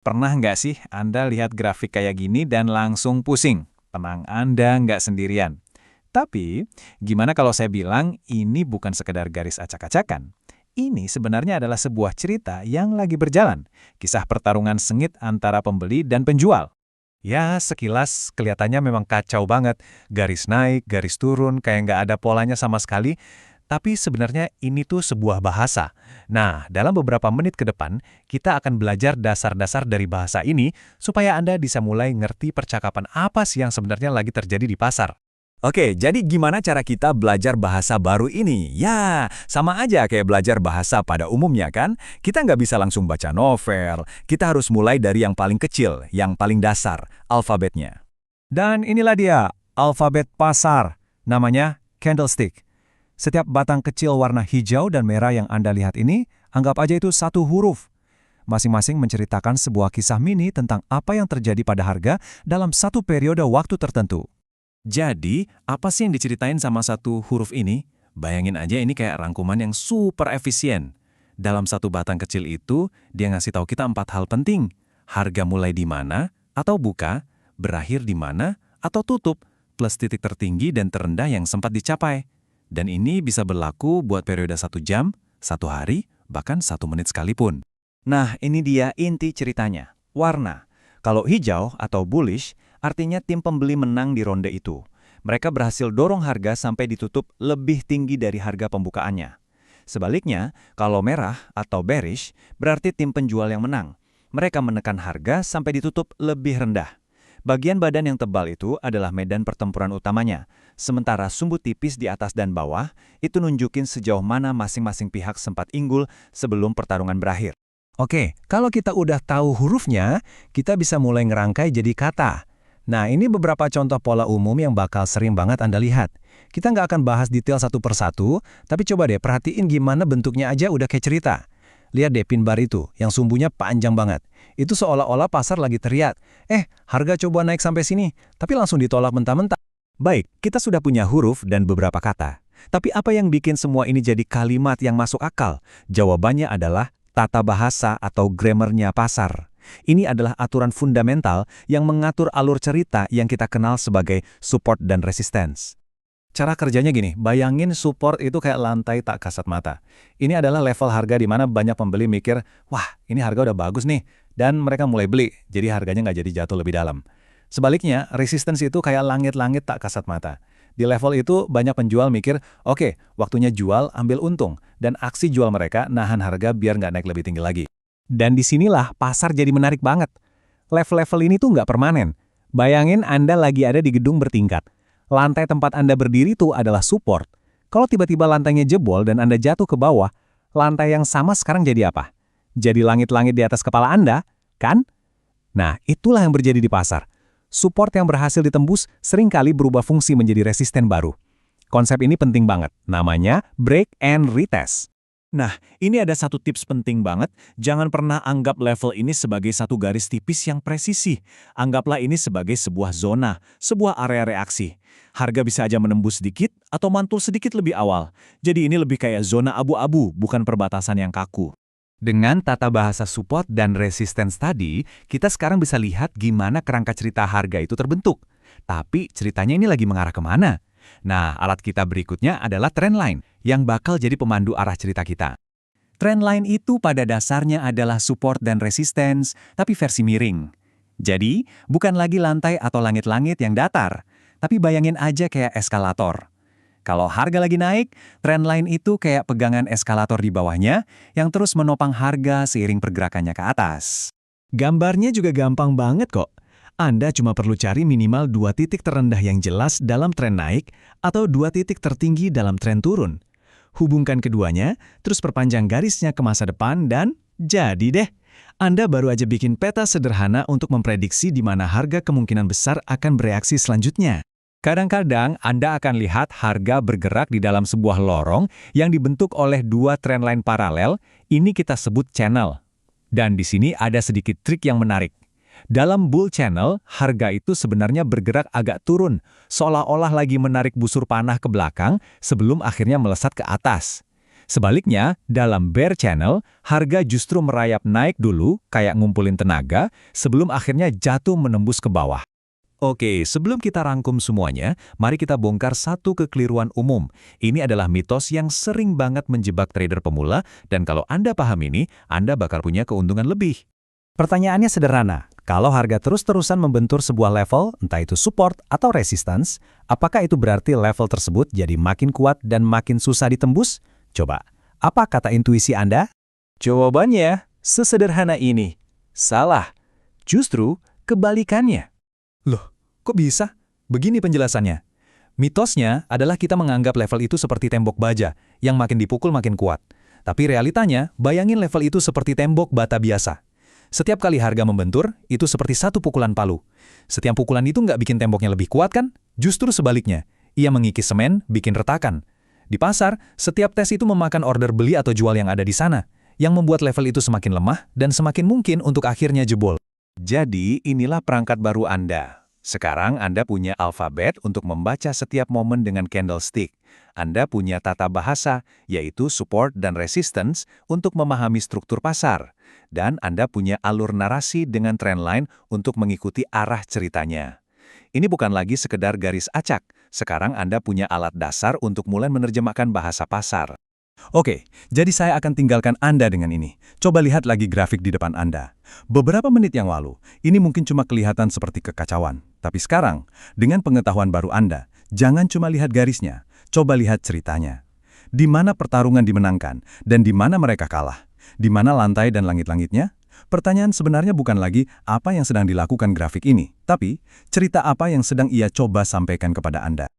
Pernah nggak sih Anda lihat grafik kayak gini dan langsung pusing? Tenang, Anda nggak sendirian. Tapi, gimana kalau saya bilang ini bukan sekedar garis acak-acakan? Ini sebenarnya adalah sebuah cerita yang lagi berjalan. Kisah pertarungan sengit antara pembeli dan penjual. Ya, sekilas kelihatannya memang kacau banget. Garis naik, garis turun, kayak nggak ada polanya sama sekali. Tapi sebenarnya ini tuh sebuah bahasa. Nah, dalam beberapa menit ke depan, kita akan belajar dasar-dasar dari bahasa ini supaya Anda bisa mulai ngerti percakapan apa sih yang sebenarnya lagi terjadi di pasar. Oke, jadi gimana cara kita belajar bahasa baru ini? Ya, sama aja kayak belajar bahasa pada umumnya kan? Kita nggak bisa langsung baca novel, kita harus mulai dari yang paling kecil, yang paling dasar, alfabetnya. Dan inilah dia, alfabet pasar. Namanya candlestick. Setiap batang kecil warna hijau dan merah yang Anda lihat ini, anggap aja itu satu huruf. Masing-masing menceritakan sebuah kisah mini tentang apa yang terjadi pada harga dalam satu periode waktu tertentu. Jadi, apa sih yang diceritain sama satu huruf ini? Bayangin aja ini kayak rangkuman yang super efisien. Dalam satu batang kecil itu, dia ngasih tahu kita 4 hal penting. Harga mulai di mana, atau buka, berakhir di mana, atau tutup, plus titik tertinggi dan terendah yang sempat dicapai. Dan ini bisa berlaku buat periode 1 jam, 1 hari, bahkan 1 menit sekalipun. Nah, ini dia inti ceritanya. Warna. Kalau hijau atau bullish, artinya tim pembeli menang di ronde itu. Mereka berhasil dorong harga sampai ditutup lebih tinggi dari harga pembukaannya. Sebaliknya, kalau merah atau bearish, berarti tim penjual yang menang. Mereka menekan harga sampai ditutup lebih rendah. Bagian badan yang tebal itu adalah medan pertempuran utamanya. Sementara sumbu tipis di atas dan bawah, itu nunjukin sejauh mana masing-masing pihak sempat unggul sebelum pertarungan berakhir. Oke, kalau kita udah tahu hurufnya, kita bisa mulai ngerangkai jadi kata. Nah, ini beberapa contoh pola umum yang bakal sering banget Anda lihat. Kita nggak akan bahas detail satu persatu, tapi coba deh perhatiin gimana bentuknya aja udah kayak cerita. Lihat deh pin bar itu, yang sumbunya panjang banget. Itu seolah-olah pasar lagi teriak, harga coba naik sampai sini, tapi langsung ditolak mentah-mentah. Baik, kita sudah punya huruf dan beberapa kata. Tapi apa yang bikin semua ini jadi kalimat yang masuk akal? Jawabannya adalah tata bahasa atau grammarnya pasar. Ini adalah aturan fundamental yang mengatur alur cerita yang kita kenal sebagai support dan resistance. Cara kerjanya gini, bayangin support itu kayak lantai tak kasat mata. Ini adalah level harga di mana banyak pembeli mikir, wah ini harga udah bagus nih, dan mereka mulai beli, jadi harganya nggak jadi jatuh lebih dalam. Sebaliknya, resistance itu kayak langit-langit tak kasat mata. Di level itu, banyak penjual mikir, oke, waktunya jual, ambil untung, dan aksi jual mereka nahan harga biar nggak naik lebih tinggi lagi. Dan disinilah pasar jadi menarik banget. Level-level ini tuh nggak permanen. Bayangin Anda lagi ada di gedung bertingkat. Lantai tempat Anda berdiri itu adalah support. Kalau tiba-tiba lantainya jebol dan Anda jatuh ke bawah, lantai yang sama sekarang jadi apa? Jadi langit-langit di atas kepala Anda, kan? Nah, itulah yang terjadi di pasar. Support yang berhasil ditembus seringkali berubah fungsi menjadi resisten baru. Konsep ini penting banget, namanya break and retest. Nah, ini ada satu tips penting banget. Jangan pernah anggap level ini sebagai satu garis tipis yang presisi. Anggaplah ini sebagai sebuah zona, sebuah area reaksi. Harga bisa aja menembus sedikit atau mantul sedikit lebih awal. Jadi ini lebih kayak zona abu-abu, bukan perbatasan yang kaku. Dengan tata bahasa support dan resistance tadi, kita sekarang bisa lihat gimana kerangka cerita harga itu terbentuk. Tapi ceritanya ini lagi mengarah kemana? Nah, alat kita berikutnya adalah trendline, yang bakal jadi pemandu arah cerita kita. Trendline itu pada dasarnya adalah support dan resistance, tapi versi miring. Jadi, bukan lagi lantai atau langit-langit yang datar, tapi bayangin aja kayak eskalator. Kalau harga lagi naik, trendline itu kayak pegangan eskalator di bawahnya yang terus menopang harga seiring pergerakannya ke atas. Gambarnya juga gampang banget kok. Anda cuma perlu cari minimal 2 titik terendah yang jelas dalam tren naik atau 2 titik tertinggi dalam tren turun. Hubungkan keduanya, terus perpanjang garisnya ke masa depan dan jadi deh. Anda baru aja bikin peta sederhana untuk memprediksi di mana harga kemungkinan besar akan bereaksi selanjutnya. Kadang-kadang Anda akan lihat harga bergerak di dalam sebuah lorong yang dibentuk oleh 2 trendline paralel, ini kita sebut channel. Dan di sini ada sedikit trik yang menarik. Dalam bull channel, harga itu sebenarnya bergerak agak turun, seolah-olah lagi menarik busur panah ke belakang sebelum akhirnya melesat ke atas. Sebaliknya, dalam bear channel, harga justru merayap naik dulu, kayak ngumpulin tenaga, sebelum akhirnya jatuh menembus ke bawah. Oke, sebelum kita rangkum semuanya, mari kita bongkar satu kekeliruan umum. Ini adalah mitos yang sering banget menjebak trader pemula, dan kalau Anda paham ini, Anda bakal punya keuntungan lebih. Pertanyaannya sederhana, kalau harga terus-terusan membentur sebuah level, entah itu support atau resistance, apakah itu berarti level tersebut jadi makin kuat dan makin susah ditembus? Coba, apa kata intuisi Anda? Jawabannya sesederhana ini. Salah. Justru kebalikannya. Loh, kok bisa? Begini penjelasannya. Mitosnya adalah kita menganggap level itu seperti tembok baja, yang makin dipukul makin kuat. Tapi realitanya, bayangin level itu seperti tembok bata biasa. Setiap kali harga membentur, itu seperti satu pukulan palu. Setiap pukulan itu nggak bikin temboknya lebih kuat kan? Justru sebaliknya, ia mengikis semen, bikin retakan. Di pasar, setiap tes itu memakan order beli atau jual yang ada di sana, yang membuat level itu semakin lemah dan semakin mungkin untuk akhirnya jebol. Jadi, inilah perangkat baru Anda. Sekarang Anda punya alfabet untuk membaca setiap momen dengan candlestick. Anda punya tata bahasa, yaitu support dan resistance, untuk memahami struktur pasar. Dan Anda punya alur narasi dengan trendline untuk mengikuti arah ceritanya. Ini bukan lagi sekedar garis acak. Sekarang Anda punya alat dasar untuk mulai menerjemahkan bahasa pasar. Oke, jadi saya akan tinggalkan Anda dengan ini. Coba lihat lagi grafik di depan Anda. Beberapa menit yang lalu, ini mungkin cuma kelihatan seperti kekacauan. Tapi sekarang, dengan pengetahuan baru Anda, jangan cuma lihat garisnya, coba lihat ceritanya. Di mana pertarungan dimenangkan, dan di mana mereka kalah. Di mana lantai dan langit-langitnya? Pertanyaan sebenarnya bukan lagi apa yang sedang dilakukan grafik ini, tapi cerita apa yang sedang ia coba sampaikan kepada Anda.